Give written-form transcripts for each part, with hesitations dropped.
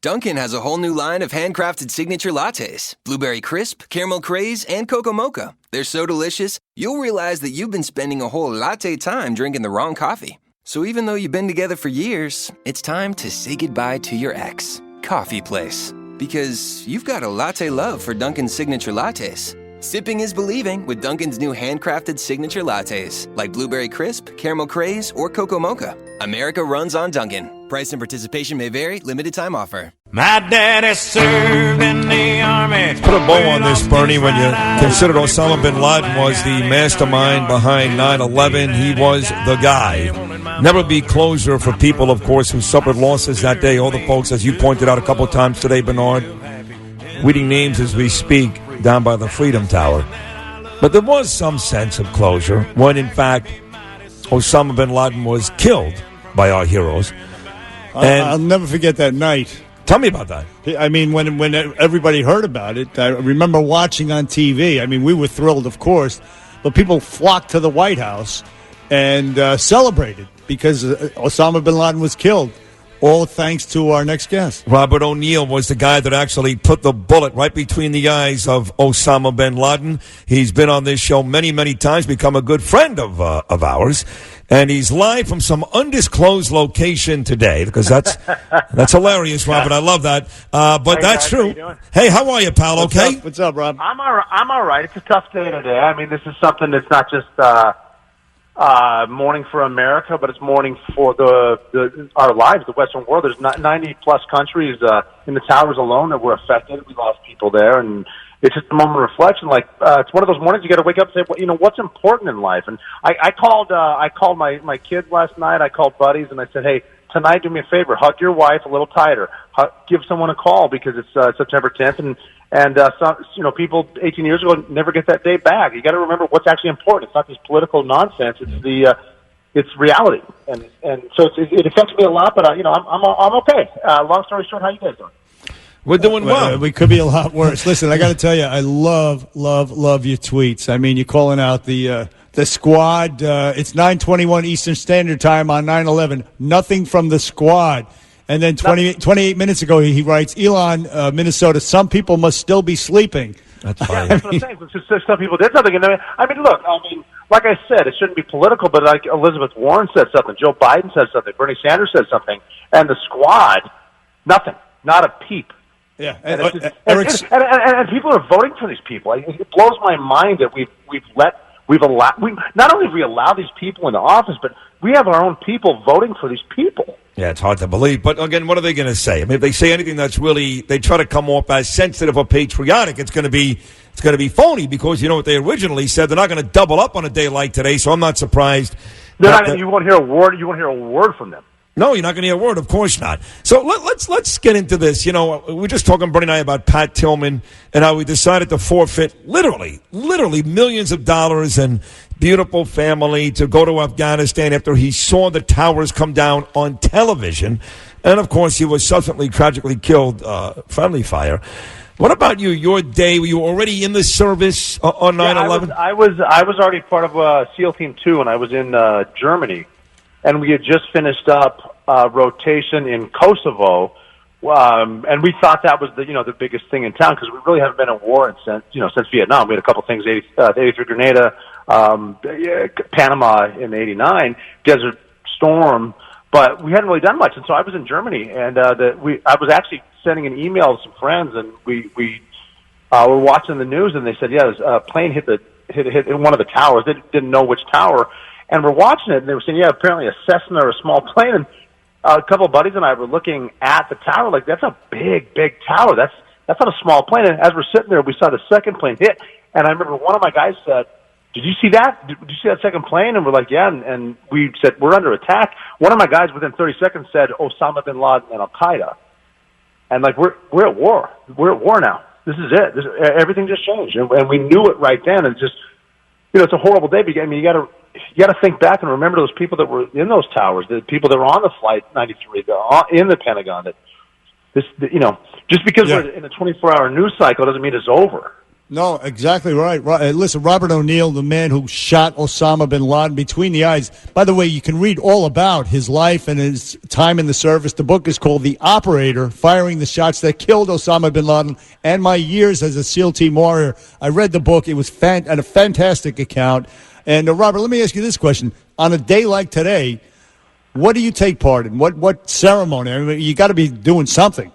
Dunkin' has a whole new line of handcrafted signature lattes. Blueberry Crisp, Caramel Craze, and Cocoa Mocha. They're so delicious, you'll realize that you've been spending a whole latte time drinking the wrong coffee. So even though you've been together for years, it's time to say goodbye to your ex, Coffee Place. Because you've got a latte love for Dunkin's signature lattes. Sipping is believing with Dunkin's new handcrafted signature lattes, like Blueberry Crisp, Caramel Craze, or Cocoa Mocha. America runs on Dunkin'. Price and participation may vary. Limited time offer. My daddy served in the army. Put a bow on this, Bernie, when you consider Osama bin Laden was the mastermind behind 9/11. He was the guy. Never be closure for people, of course, who suffered losses that day. All the folks, as you pointed out a couple of times today, Bernard, reading names as we speak down by the Freedom Tower. But there was some sense of closure when, in fact, Osama bin Laden was killed by our heroes. And I'll never forget that night. Tell me about that. I mean, when everybody heard about it, I remember watching on TV. I mean, we were thrilled, of course, but people flocked to the White House and celebrated because Osama bin Laden was killed. All thanks to our next guest. Robert O'Neill was the guy that actually put the bullet right between the eyes of Osama bin Laden. He's been on this show many, many times, become a good friend of ours. And he's live from some undisclosed location today, because that's hilarious, Robert. I love that. But hey, that's guys, true. How you doing? Hey, how are you, pal? Okay? What's up, Rob? I'm all right. It's a tough day today. I mean, this is something that's not just mourning for America, but it's mourning for our lives, the Western world. There's 90-plus countries in the towers alone that were affected. We lost people there, and it's just a moment of reflection. Like it's one of those mornings you got to wake up and say, well, you know, what's important in life. And I called my kids last night. I called buddies, and I said, hey, tonight do me a favor, hug your wife a little tighter. Give someone a call because it's September 10th, and some people 18 years ago never get that day back. You got to remember what's actually important. It's not this political nonsense. It's it's reality, and so it affects me a lot. But I'm okay. Long story short, how you guys doing? We're doing well. We could be a lot worse. Listen, I got to tell you, I love your tweets. I mean, you're calling out the squad. It's 9:21 Eastern Standard Time on 9/11. Nothing from the squad. And then 28 minutes ago, he writes, Elon, Minnesota, some people must still be sleeping. That's fine. That's what I'm saying. Some people did something. And look, like I said, it shouldn't be political, but like Elizabeth Warren said something, Joe Biden said something, Bernie Sanders said something, and the squad, nothing, not a peep. Yeah, and people are voting for these people. It blows my mind that we've not only have we allowed these people into office, but we have our own people voting for these people. Yeah, it's hard to believe. But again, what are they going to say? I mean, if they say anything that's really, they try to come off as sensitive or patriotic, it's going to be phony, because you know what they originally said. They're not going to double up on a day like today, so I'm not surprised. You won't hear a word. You won't hear a word from them. No, you're not going to hear a word. Of course not. So let's get into this. You know, we're just talking, Bernie and I, about Pat Tillman and how we decided to forfeit literally millions of dollars and beautiful family to go to Afghanistan after he saw the towers come down on television. And, of course, he was subsequently tragically killed, friendly fire. What about you? Your day, were you already in the service on 9/11? I was already part of SEAL Team 2, and I was in Germany. And we had just finished up rotation in Kosovo, and we thought that was the biggest thing in town, because we really haven't been in war since Vietnam. We had a couple things, 83 Grenada, Panama in '89, Desert Storm, but we hadn't really done much. And so I was in Germany, and I was actually sending an email to some friends, and we were watching the news, and they said, yeah, a plane hit one of the towers. They didn't know which tower. And we're watching it, and they were saying, yeah, apparently a Cessna or a small plane. And a couple of buddies and I were looking at the tower like, that's a big, big tower. That's not a small plane. And as we're sitting there, we saw the second plane hit. And I remember one of my guys said, did you see that? Did you see that second plane? And we're like, yeah. And we said, we're under attack. One of my guys within 30 seconds said, Osama bin Laden and Al-Qaeda. And like, we're at war. We're at war now. This is it. Everything just changed. And we knew it right then. And just, it's a horrible day. But, I mean, you got to think back and remember those people that were in those towers, the people that were on the Flight 93, in the Pentagon. Just because we're in a 24-hour news cycle doesn't mean it's over. No, exactly right. Listen, Robert O'Neill, the man who shot Osama bin Laden between the eyes. By the way, you can read all about his life and his time in the service. The book is called The Operator, Firing the Shots That Killed Osama bin Laden, and My Years as a SEAL Team Warrior. I read the book. It was a fantastic account. And, Robert, let me ask you this question. On a day like today, what do you take part in? What ceremony? I mean, you got to be doing something.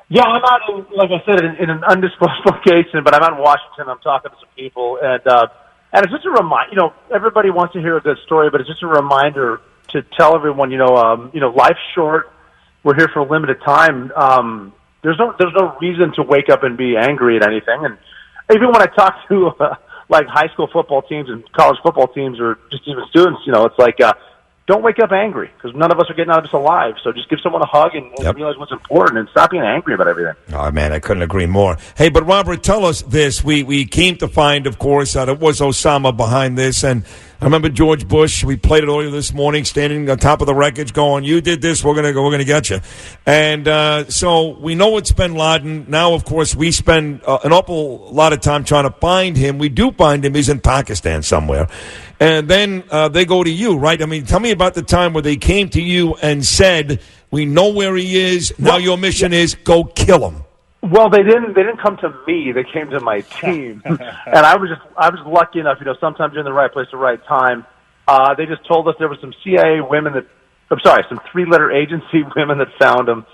Yeah, I'm out in, like I said, in an undisclosed location, but I'm out in Washington. I'm talking to some people, and it's just a reminder. Everybody wants to hear a good story, but it's just a reminder to tell everyone, life's short. We're here for a limited time. There's no reason to wake up and be angry at anything. And even when I talk to like high school football teams and college football teams, or just even students, it's like. Don't wake up angry, because none of us are getting out of this alive. So just give someone a hug and realize what's important and stop being angry about everything. Oh, man, I couldn't agree more. Hey, but Robert, tell us this. We came to find, of course, that it was Osama behind this. And I remember George Bush. We played it earlier this morning, standing on top of the wreckage going, you did this, we're going to get you. And so we know it's bin Laden. Now, of course, we spend an awful lot of time trying to find him. We do find him. He's in Pakistan somewhere. And then they go to you, right? I mean, tell me about the time where they came to you and said, we know where he is. Now your mission is go kill him. Well, they didn't come to me. They came to my team. And I was lucky enough, sometimes you're in the right place at the right time. They just told us there were some CIA women some three-letter agency women that found him.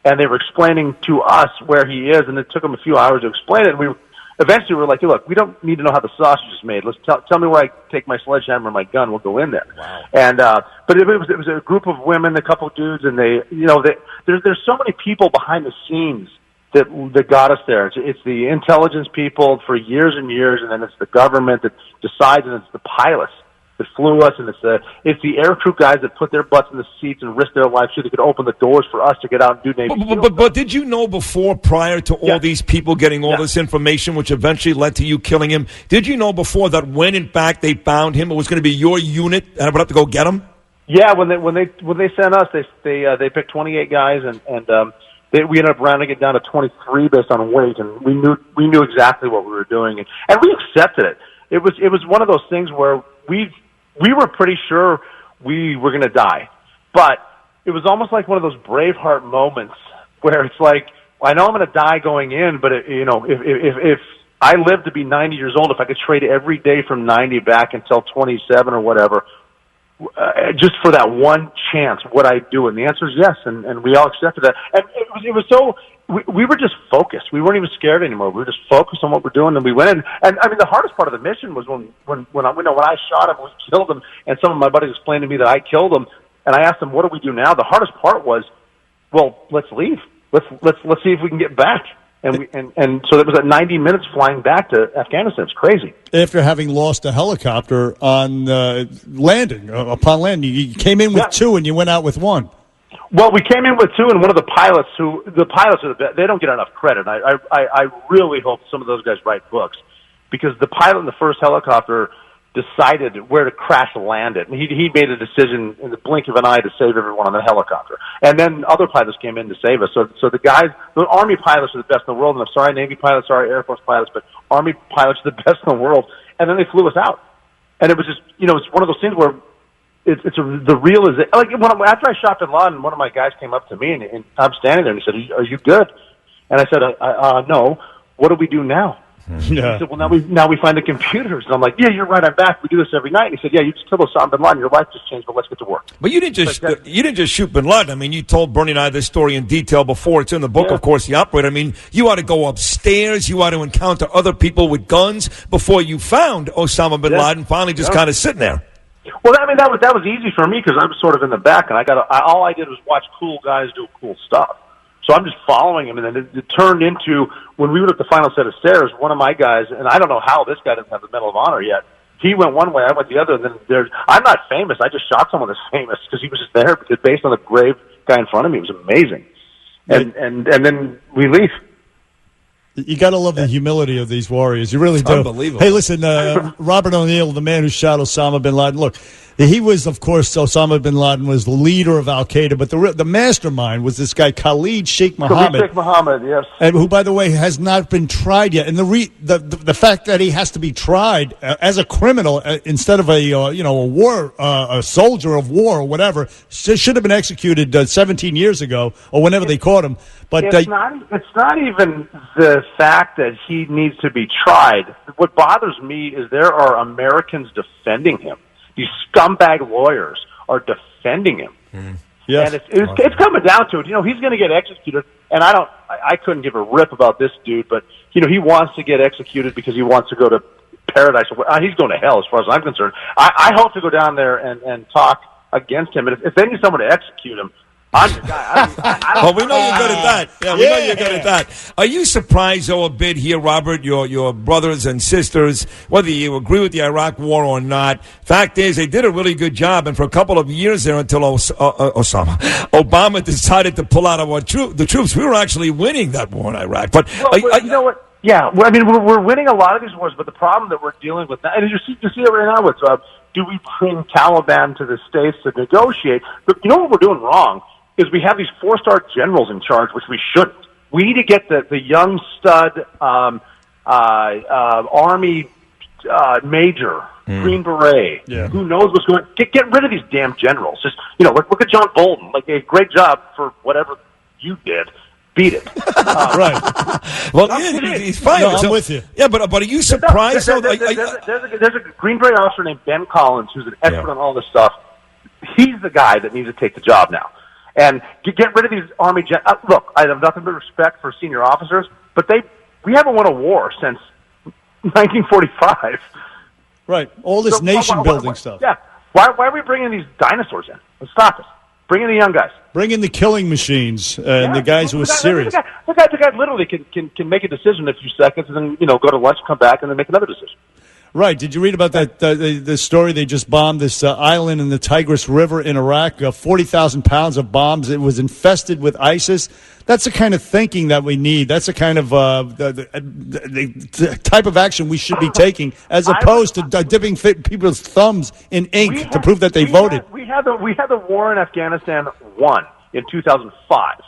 And they were explaining to us where he is. And it took them a few hours to explain it. And eventually we were like, look, we don't need to know how the sausage is made. Let's tell me where I take my sledgehammer and my gun. We'll go in there. Wow. And but it was a group of women, a couple of dudes, and there's so many people behind the scenes that got us there. It's the intelligence people for years and years, and then it's the government that decides, and it's the pilots that flew us, and it's the aircrew guys that put their butts in the seats and risked their lives so they could open the doors for us to get out and do Navy SEAL. But did you know prior to all these people getting all this information, which eventually led to you killing him, did you know before that when in fact they found him, it was going to be your unit and I would have to go get him? Yeah, when they sent us, they picked 28 guys, and we ended up rounding it down to 23 based on weight, and we knew exactly what we were doing, and we accepted it. It was one of those things where we were pretty sure we were going to die, but it was almost like one of those Braveheart moments where it's like, I know I'm going to die going in, but if I live to be 90 years old, if I could trade every day from 90 back until 27 or whatever, just for that one chance, would I do it? And the answer is yes, and we all accepted that. And it was so, we were just focused. We weren't even scared anymore. We were just focused on what we're doing, and we went in. And I mean, the hardest part of the mission was when I shot him, we killed him, and some of my buddies explained to me that I killed him, and I asked them, what do we do now? The hardest part was, well, let's leave. Let's see if we can get back. And so it was at 90 minutes flying back to Afghanistan. It's crazy. After having lost a helicopter on landing, upon landing, you came in with two and you went out with one. Well, we came in with two, and one of the pilots are they don't get enough credit. I really hope some of those guys write books, because the pilot in the first helicopter decided where to crash land it. And he made a decision in the blink of an eye to save everyone on the helicopter. And then other pilots came in to save us. So the Army pilots are the best in the world. And I'm sorry, Navy pilots, sorry, Air Force pilots, but Army pilots are the best in the world. And then they flew us out. And it was just, it's one of those things where the realization, like after I shot bin Laden, one of my guys came up to me and I'm standing there and he said, "Are you good?" And I said, "No. What do we do now?" Yeah. He said, "Well, now we find the computers." And I'm like, "Yeah, you're right. I'm back. We do this every night." And he said, "Yeah, you just killed Osama bin Laden. Your life just changed, but let's get to work." But you didn't just shoot bin Laden. I mean, you told Bernie and I this story in detail before. It's in the book, of course, The Operator. I mean, you had to go upstairs. You had to encounter other people with guns before you found Osama bin Laden. Finally, just kind of sitting there. Well, I mean, that was easy for me because I was sort of in the back, and all I did was watch cool guys do cool stuff. So I'm just following him, and then it turned into, when we were at the final set of stairs, one of my guys, and I don't know how this guy doesn't have the Medal of Honor yet, he went one way, I went the other, and then I'm not famous, I just shot someone that's famous because he was just there, because based on the brave guy in front of me, it was amazing. And then we leave. You got to love the humility of these warriors. You really do. Unbelievable. Hey, listen, Robert O'Neill, the man who shot Osama bin Laden. Look, he was, of course, Osama bin Laden was the leader of Al Qaeda, but the mastermind was this guy Khalid Sheikh Mohammed. Sheikh Mohammed, yes. And who, by the way, has not been tried yet. And the fact that he has to be tried as a criminal instead of a soldier of war or whatever should have been executed 17 years ago or whenever they caught him. But it's not even the fact that he needs to be tried. What bothers me is there are Americans defending him. These scumbag lawyers are defending him. Mm. Yes. And it's coming down to it. He's going to get executed, and I couldn't give a rip about this dude, but he wants to get executed because he wants to go to paradise. He's going to hell, as far as I'm concerned. I hope to go down there and talk against him. And if they need someone to execute him, I'm the guy. Well, we know you're good at that. Yeah, we know you're good at that. Are you surprised, though, a bit here, Robert, your brothers and sisters, whether you agree with the Iraq War or not? Fact is, they did a really good job, and for a couple of years there until Obama decided to pull out of the troops, we were actually winning that war in Iraq. But you know what? Yeah, I mean, we're winning a lot of these wars, but the problem that we're dealing with now, and you see it right now with, do we bring Taliban to the States to negotiate? But you know what we're doing wrong? Is we have these 4-star generals in charge, which we shouldn't. We need to get the young stud Army major, Green Beret, who knows what's going on. Get rid of these damn generals. Just, look at John Bolton. Like, a great job for whatever you did. Beat it. Right. Well, he's fine. No, I'm with you. Yeah, but are you surprised? There's a Green Beret officer named Ben Collins who's an expert on all this stuff. He's the guy that needs to take the job now. And get rid of these Army look, I have nothing but respect for senior officers, but we haven't won a war since 1945. Right. All this nation-building stuff. Yeah. Why are we bringing these dinosaurs in? Let's stop it. Bring in the young guys. Bring in the killing machines and the guys who are serious. The guy literally can make a decision in a few seconds and then, go to lunch, come back, and then make another decision. Right. Did you read about that? The story they just bombed this island in the Tigris River in Iraq. 40,000 pounds of bombs. It was infested with ISIS. That's the kind of thinking that we need. That's the kind of the type of action we should be taking, as opposed to dipping people's thumbs in ink to prove that they voted. We had the war in Afghanistan won in 2005.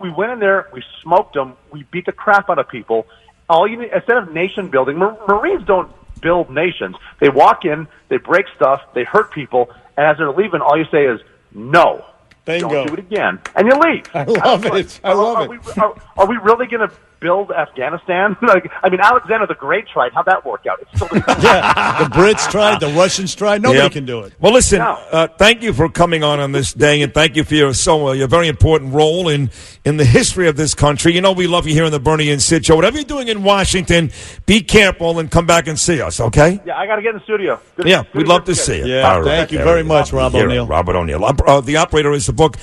We went in there. We smoked them. We beat the crap out of people. Instead of nation building, Marines don't build nations. They walk in, they break stuff, they hurt people, and as they're leaving, all you say is, no. Bingo. Don't do it again. And you leave. I love it. Are we really going to build Afghanistan? Alexander the Great tried. How'd that work out? It's still the Brits tried, the Russians tried. Nobody can do it. Well, listen, thank you for coming on this day, and thank you for your very important role in the history of this country. We love you here in the Bernie and Sid Show. Whatever you're doing in Washington, be careful and come back and see us, okay? Yeah, I got to get in the studio. We'd love to see you. Yeah, thank you very much, Rob O'Neill. Robert O'Neill. The operator is the book.